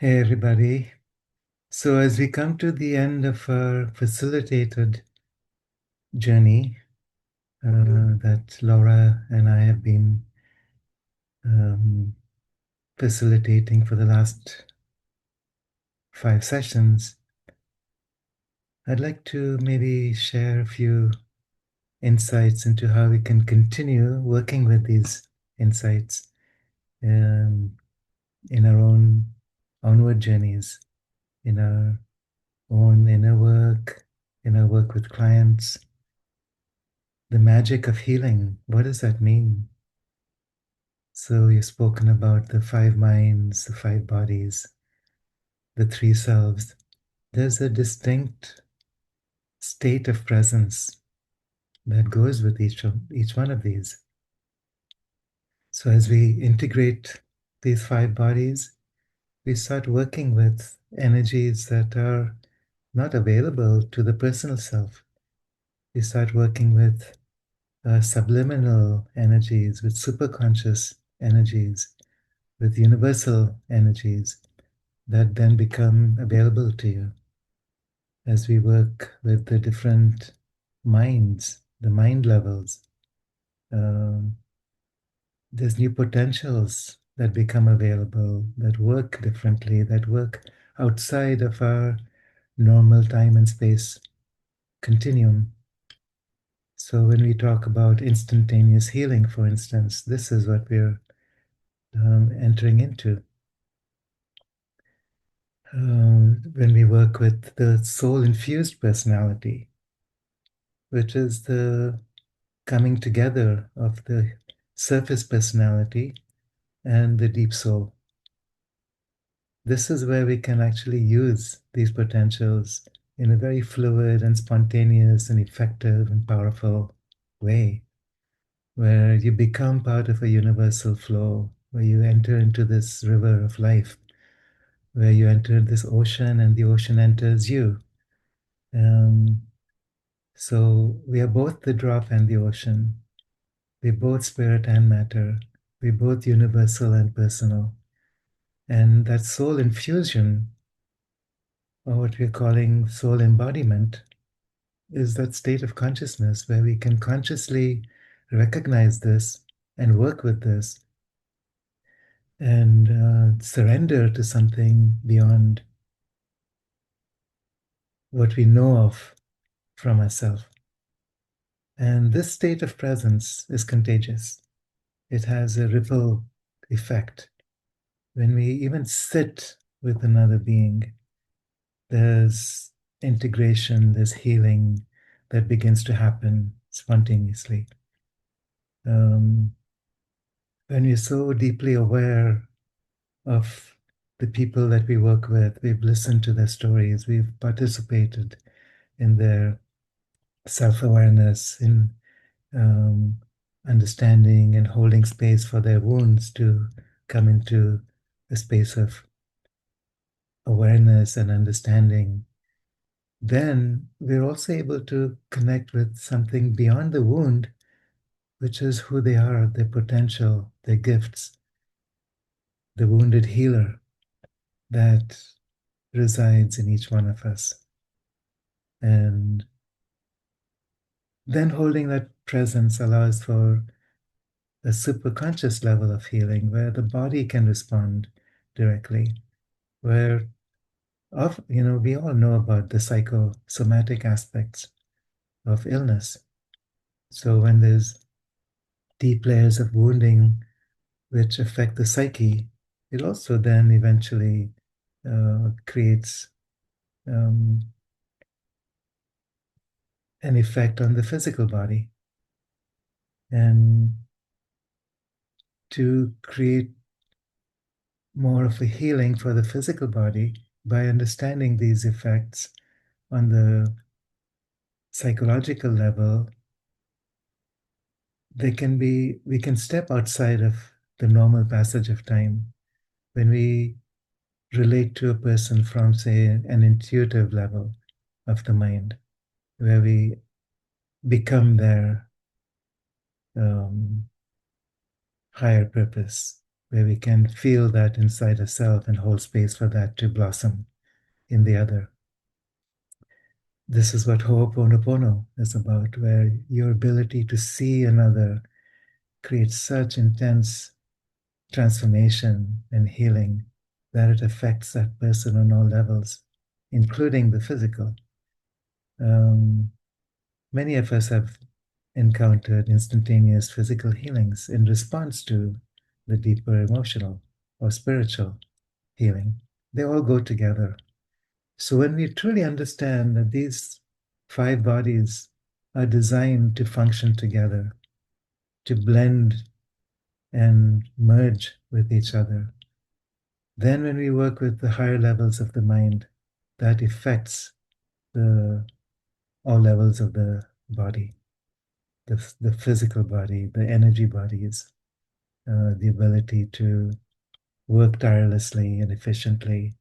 Hey, everybody. So, as we come to the end of our facilitated journey that Laura and I have been um, facilitating for the last 5 sessions, I'd like to maybe share a few insights into how we can continue working with these insights um, in our own onward journeys, in our own inner work, in our work with clients. The magic of healing, what does that mean? So, you've spoken about the five minds, the five bodies, the three selves. There's a distinct state of presence that goes with each one of these. So, as we integrate these five bodies, we start working with energies that are not available to the personal self. We start working with subliminal energies, with superconscious energies, with universal energies that then become available to you as we work with the different minds, the mind levels. Um, there's new potentials that become available, that work differently, that work outside of our normal time and space continuum. So, when we talk about instantaneous healing, for instance, this is what we're entering into. When we work with the soul infused personality, which is the coming together of the surface personality and the deep soul. This is where we can actually use these potentials in a very fluid and spontaneous and effective and powerful way, where you become part of a universal flow, where you enter into this river of life, where you enter this ocean and the ocean enters you. Um, so we are both the drop and the ocean. We're both spirit and matter. We're both universal and personal. And that soul infusion, or what we're calling soul embodiment, is that state of consciousness where we can consciously recognize this and work with this and surrender to something beyond what we know of from ourselves. And this state of presence is contagious. It has a ripple effect. When we even sit with another being, there's integration, there's healing that begins to happen spontaneously. Um, when we're so deeply aware of the people that we work with, we've listened to their stories, we've participated in their self awareness, in um, understanding and holding space for their wounds to come into a space of awareness and understanding, then we're also able to connect with something beyond the wound, which is who they are, their potential, their gifts, the wounded healer that resides in each one of us. And then holding that presence allows for a superconscious level of healing where the body can respond directly, where we all know about the psychosomatic aspects of illness. So when there's deep layers of wounding which affect the psyche, it also then eventually creates um, an effect on the physical body. And to create more of a healing for the physical body by understanding these effects on the psychological level, we can step outside of the normal passage of time when we relate to a person from, say, an intuitive level of the mind, where we become their um, higher purpose. where we can feel that inside a self and hold space for that to blossom in the other. This is what Ho'oponopono is about, where your ability to see another creates such intense transformation and healing that it affects that person on all levels, including the physical. Um, Many of us have encountered instantaneous physical healings in response to the deeper emotional or spiritual healing. They all go together. So when we truly understand that these five bodies are designed to function together, to blend and merge with each other, then when we work with the higher levels of the mind, that affects the all levels of the body, the physical body, the energy bodies, the ability to work tirelessly and efficiently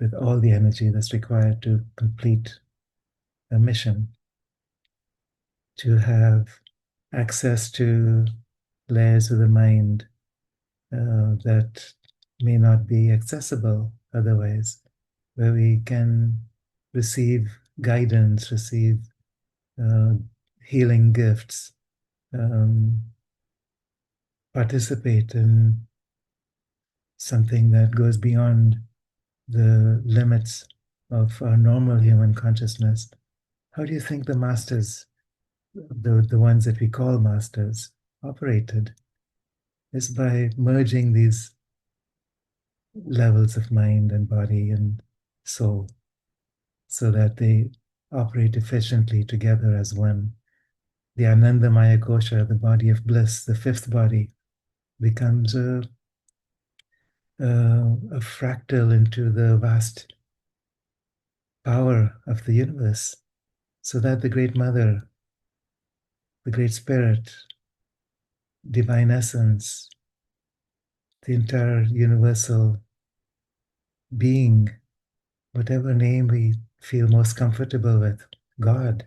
with all the energy that's required to complete a mission, to have access to layers of the mind that may not be accessible otherwise, where we can receive guidance, receive uh, healing gifts, um, participate in something that goes beyond the limits of our normal human consciousness. How do you think the masters, the ones that we call masters, operated? Is by merging these levels of mind and body and soul so that they operate efficiently together as one. The Anandamaya Kosha, the body of bliss, the fifth body, becomes a fractal into the vast power of the universe, so that the Great Mother, the Great Spirit, Divine Essence, the entire universal being, whatever name we feel most comfortable with, God,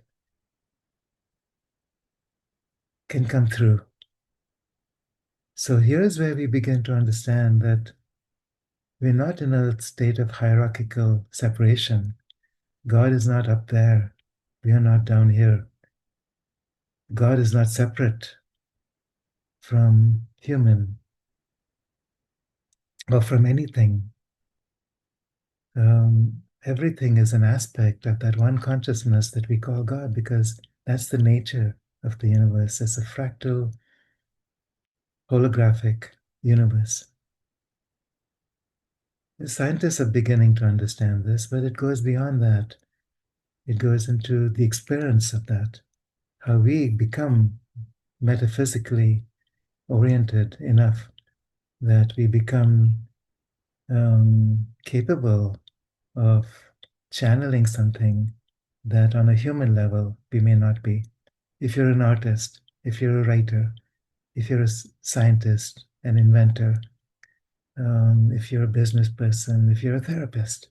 can come through. So here's where we begin to understand that we're not in a state of hierarchical separation. God is not up there. We are not down here. God is not separate from human or from anything. Everything is an aspect of that one consciousness that we call God, because that's the nature of the universe. It's a fractal, holographic universe. The scientists are beginning to understand this, but it goes beyond that. It goes into the experience of that, how we become metaphysically oriented enough that we become capable of channeling something that on a human level we may not be. If you're an artist, if you're a writer, if you're a scientist, an inventor, if you're a business person, if you're a therapist,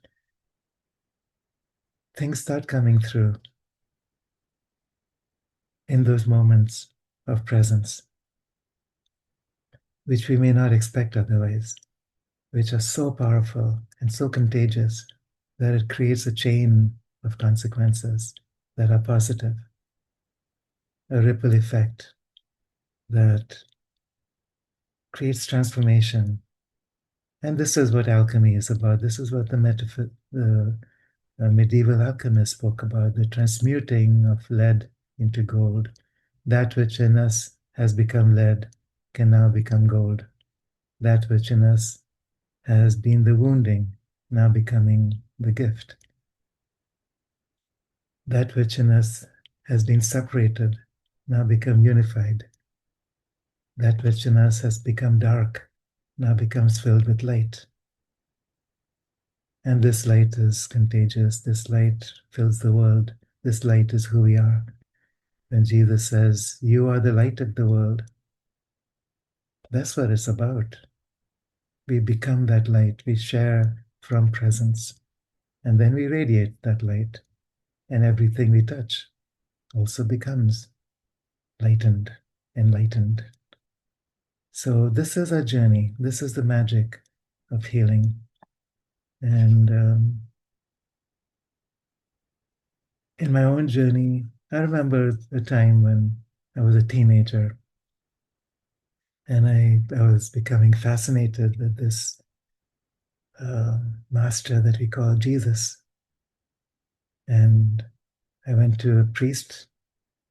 things start coming through in those moments of presence, which we may not expect otherwise, which are so powerful and so contagious that it creates a chain of consequences that are positive, a ripple effect that creates transformation. And this is what alchemy is about. This is what the medieval alchemists spoke about, the transmuting of lead into gold. That which in us has become lead can now become gold. That which in us has been the wounding, now becoming the gift. That which in us has been separated, now become unified. That which in us has become dark, now becomes filled with light. And this light is contagious. This light fills the world. This light is who we are. When Jesus says, "You are the light of the world," that's what it's about. We become that light. We share from presence. And then we radiate that light. And everything we touch also becomes lightened, enlightened. So, this is a journey. This is the magic of healing. And in my own journey, I remember a time when I was a teenager and I was becoming fascinated with this uh, master that we call Jesus. And I went to a priest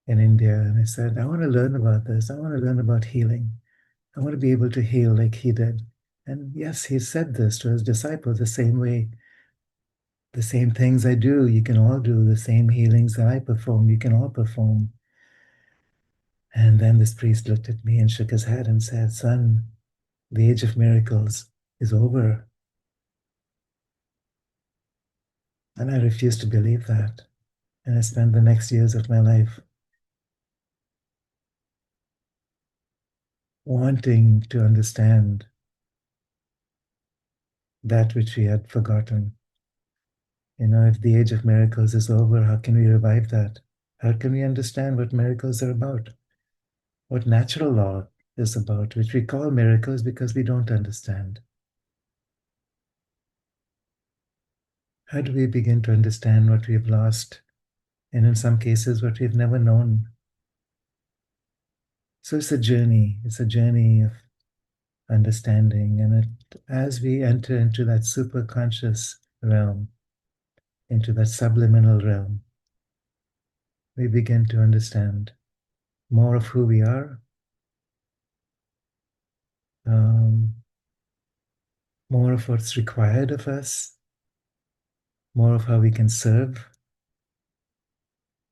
in India and I said, I want to learn about this. I want to learn about healing. I want to be able to heal like he did. And yes, he said this to his disciples the same way. The same things I do, you can all do. The same healings that I perform, you can all perform. And then this priest looked at me and shook his head and said, Son, the age of miracles is over. And I refused to believe that. And I spent the next years of my life wanting to understand that which we had forgotten. If the age of miracles is over, how can we revive that? How can we understand what miracles are about? What natural law is about, which we call miracles because we don't understand. How do we begin to understand what we've lost? And in some cases, what we've never known. So it's a journey. It's a journey of understanding. As we enter into that superconscious realm, into that subliminal realm, we begin to understand more of who we are, um, more of what's required of us, more of how we can serve,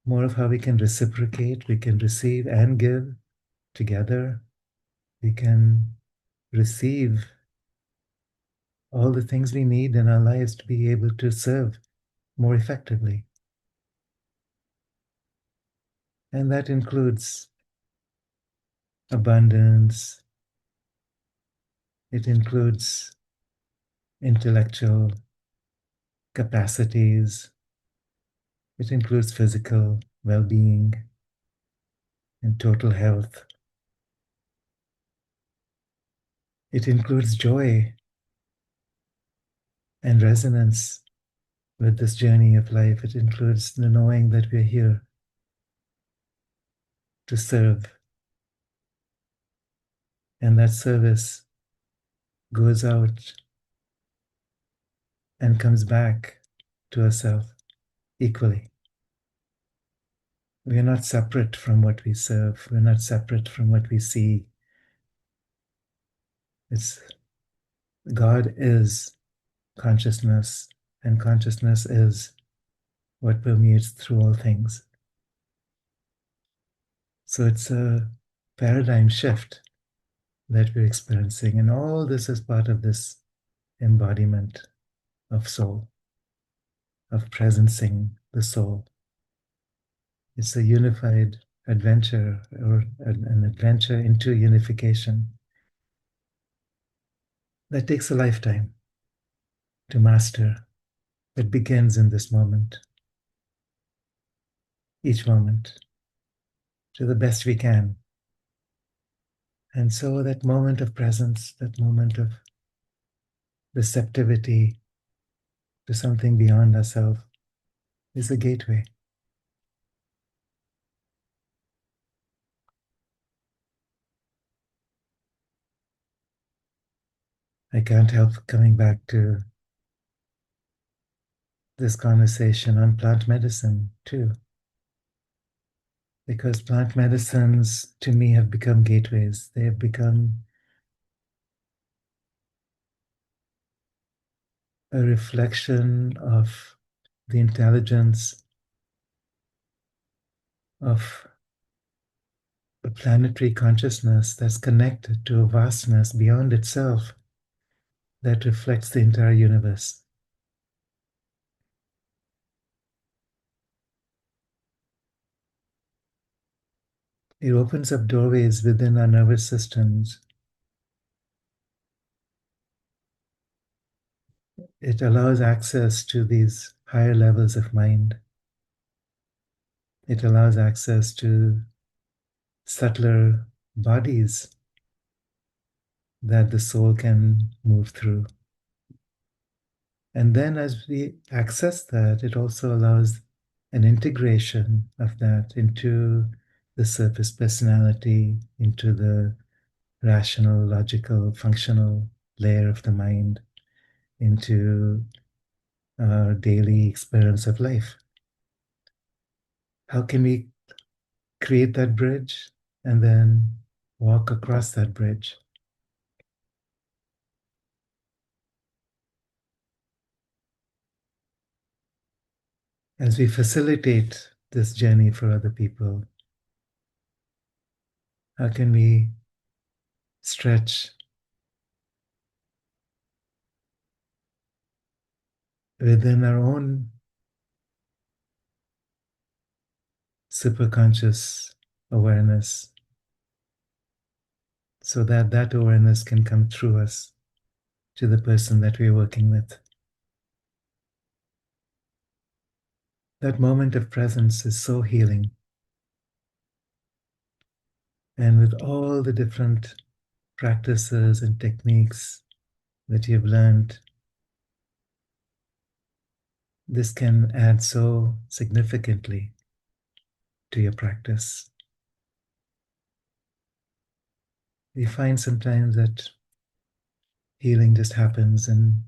more of how we can reciprocate, we can receive and give together. We can receive all the things we need in our lives to be able to serve more effectively. And that includes abundance, it includes intellectual capacities, it includes physical well being and total health. It includes joy and resonance with this journey of life. It includes the knowing that we're here to serve, and that service goes out and comes back to ourselves equally. We are not separate from what we serve, we're not separate from what we see. It's God is consciousness, and consciousness is what permeates through all things. So it's a paradigm shift that we're experiencing, and all this is part of this embodiment of soul, of presencing the soul. It's a unified adventure or an adventure into unification that takes a lifetime to master. It begins in this moment, each moment, to the best we can. And so that moment of presence, that moment of receptivity to something beyond ourselves is a gateway. I can't help coming back to this conversation on plant medicine too, because plant medicines to me have become gateways. They have become a reflection of the intelligence of a planetary consciousness that's connected to a vastness beyond itself that reflects the entire universe. It opens up doorways within our nervous systems. It allows access to these higher levels of mind. It allows access to subtler bodies that the soul can move through. And then as we access that, it also allows an integration of that into the surface personality, into the rational, logical, functional layer of the mind, into our daily experience of life. How can we create that bridge and then walk across that bridge? As we facilitate this journey for other people, how can we stretch within our own superconscious awareness so that that awareness can come through us to the person that we're working with? That moment of presence is so healing. And with all the different practices and techniques that you've learned, this can add so significantly to your practice. We find sometimes that healing just happens in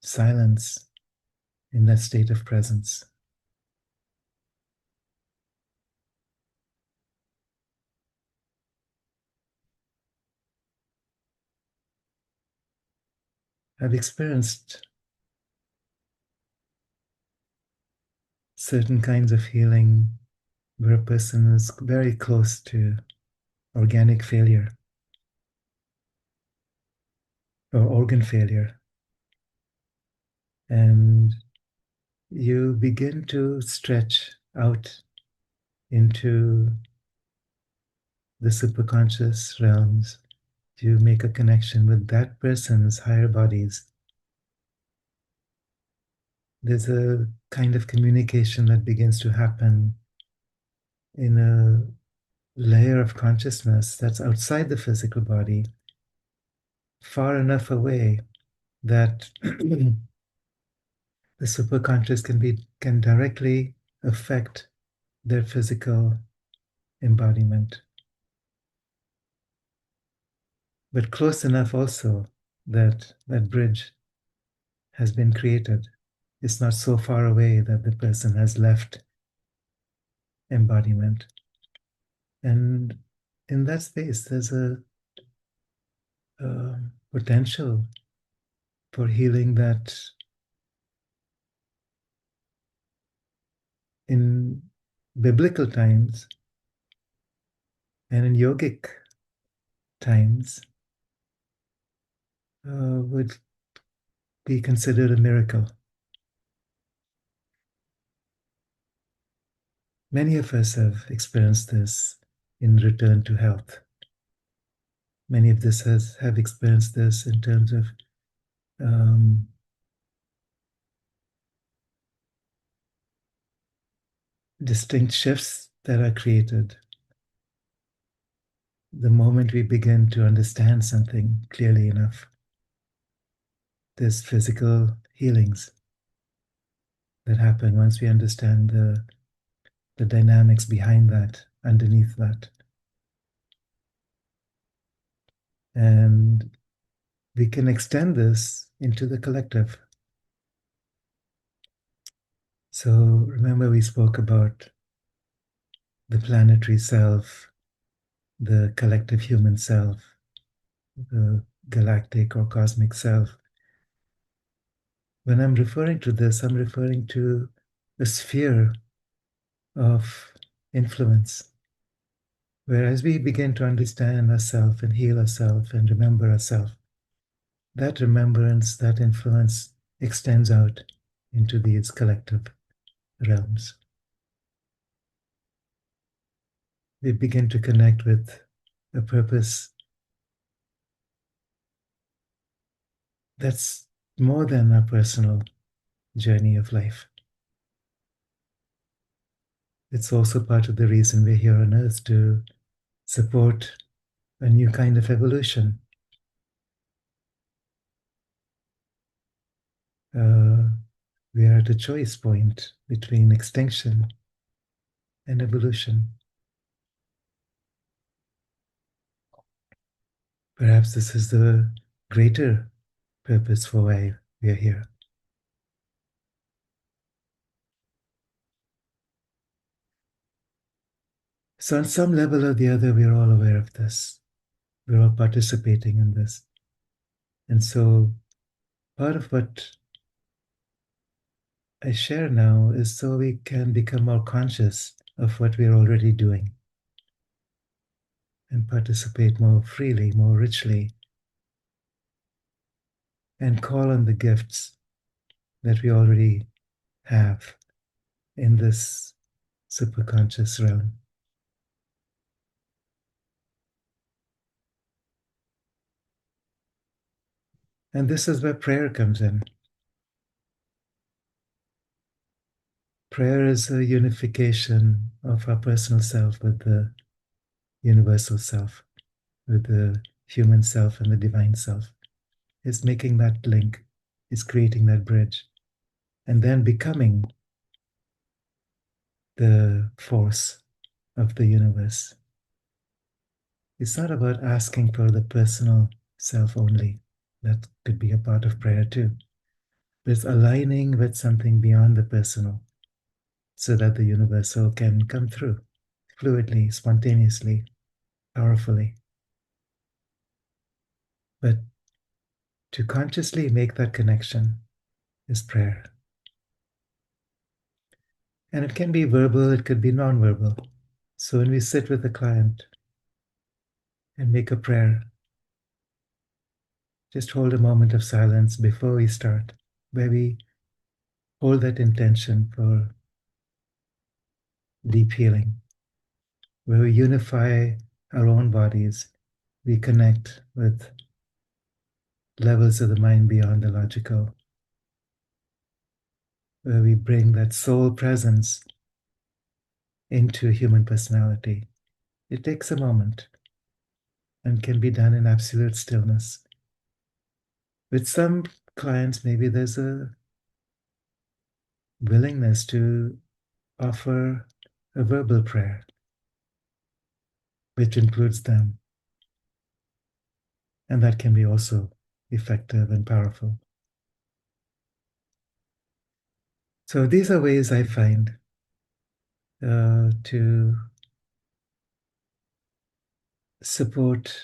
silence, in that state of presence. I've experienced certain kinds of healing where a person is very close to organic failure or organ failure. And you begin to stretch out into the superconscious realms. You make a connection with that person's higher bodies. There's a kind of communication that begins to happen in a layer of consciousness that's outside the physical body, far enough away that the superconscious can directly affect their physical embodiment, but close enough also that that bridge has been created. It's not so far away that the person has left embodiment. And in that space, there's a potential for healing that in biblical times and in yogic times would be considered a miracle. Many of us have experienced this in return to health. Many of us have experienced this in terms of um, distinct shifts that are created the moment we begin to understand something clearly enough. There's physical healings that happen once we understand the dynamics behind that, underneath that. And we can extend this into the collective. So remember, we spoke about the planetary self, the collective human self, the galactic or cosmic self. When I'm referring to this, I'm referring to a sphere of influence. Whereas we begin to understand ourselves and heal ourselves and remember ourselves, that remembrance, that influence extends out into these collective realms. We begin to connect with a purpose that's more than our personal journey of life. It's also part of the reason we're here on earth to support a new kind of evolution, Uh, we are at a choice point between extinction and evolution. Perhaps this is the greater purpose for why we are here. So, on some level or the other, we're all aware of this. We're all participating in this. And so, part of what I share now is so we can become more conscious of what we're already doing and participate more freely, more richly, and call on the gifts that we already have in this superconscious realm. And this is where prayer comes in. Prayer is a unification of our personal self with the universal self, with the human self and the divine self. It's making that link, it's creating that bridge, and then becoming the force of the universe. It's not about asking for the personal self only. That could be a part of prayer too. But it's aligning with something beyond the personal so that the universal can come through fluidly, spontaneously, powerfully. But to consciously make that connection is prayer. And it can be verbal, it could be non-verbal. So when we sit with a client and make a prayer, just hold a moment of silence before we start, where we hold that intention for deep healing, where we unify our own bodies, we connect with levels of the mind beyond the logical, where we bring that soul presence into human personality. It takes a moment and can be done in absolute stillness. With some clients, maybe there's a willingness to offer a verbal prayer, which includes them. And that can be also effective and powerful. So these are ways I find to support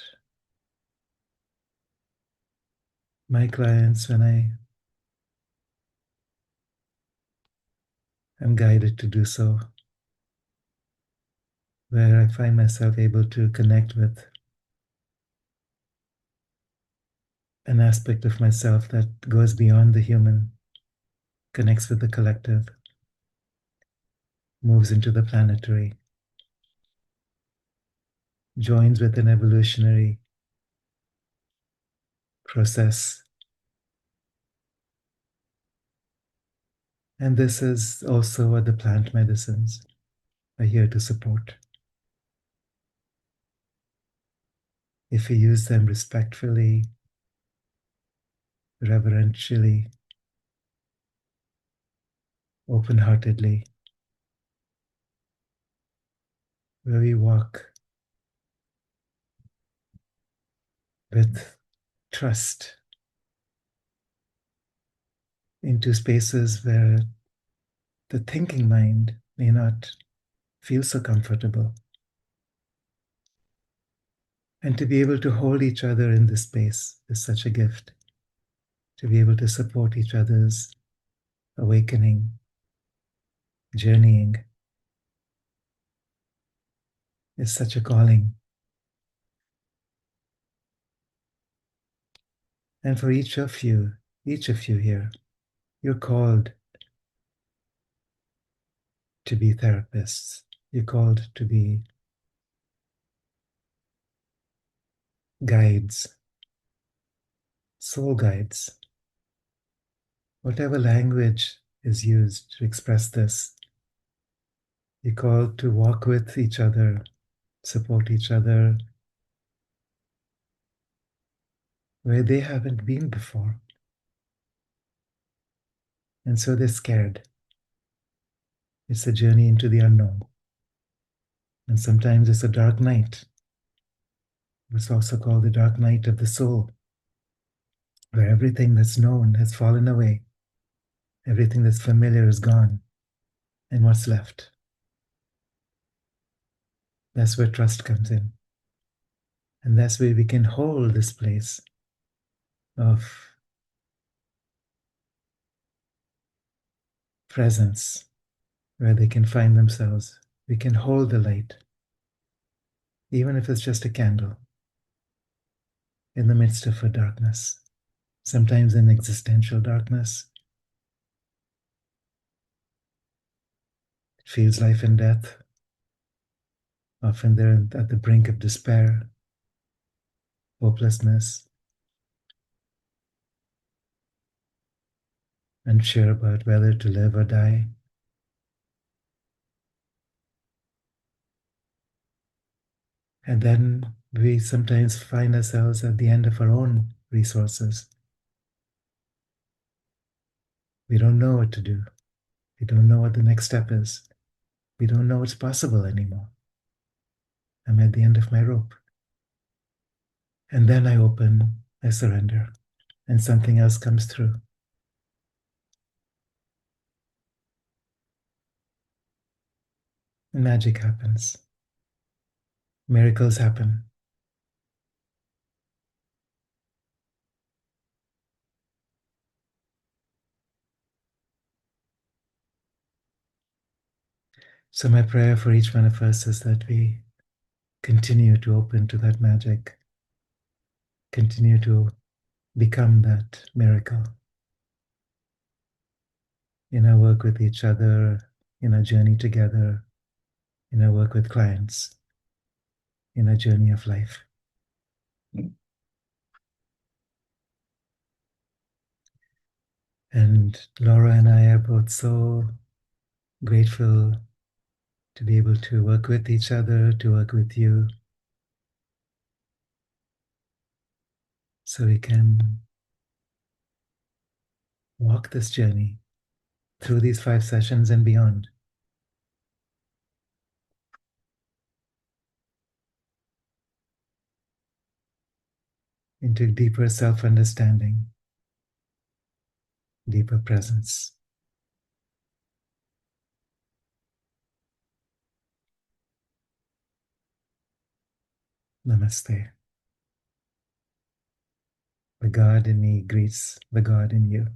my clients when I am guided to do so, where I find myself able to connect with an aspect of myself that goes beyond the human, connects with the collective, moves into the planetary, joins with an evolutionary process. And this is also what the plant medicines are here to support. If we use them respectfully, reverentially, open heartedly, where we walk with trust into spaces where the thinking mind may not feel so comfortable. And to be able to hold each other in this space is such a gift. To be able to support each other's awakening, journeying is such a calling. And for each of you here, you're called to be therapists. You're called to be guides, soul guides. Whatever language is used to express this, you're called to walk with each other, support each other where they haven't been before. And so they're scared. It's a journey into the unknown. And sometimes it's a dark night. It's also called the dark night of the soul, where everything that's known has fallen away, everything that's familiar is gone, and what's left? That's where trust comes in. And that's where we can hold this place of presence, where they can find themselves. We can hold the light, even if it's just a candle, in the midst of a darkness, sometimes an existential darkness. It feels life and death. Often they're at the brink of despair, hopelessness, unsure about whether to live or die. And then we sometimes find ourselves at the end of our own resources. We don't know what to do. We don't know what the next step is. We don't know what's possible anymore. I'm at the end of my rope. And then I open, I surrender, and something else comes through. And magic happens. Miracles happen. So, my prayer for each one of us is that we continue to open to that magic, continue to become that miracle in our work with each other, in our journey together, in our work with clients, in our journey of life. And Laura and I are both so grateful to be able to work with each other, to work with you, so we can walk this journey through these 5 sessions and beyond into deeper self understanding, deeper presence. Namaste. The God in me greets the God in you.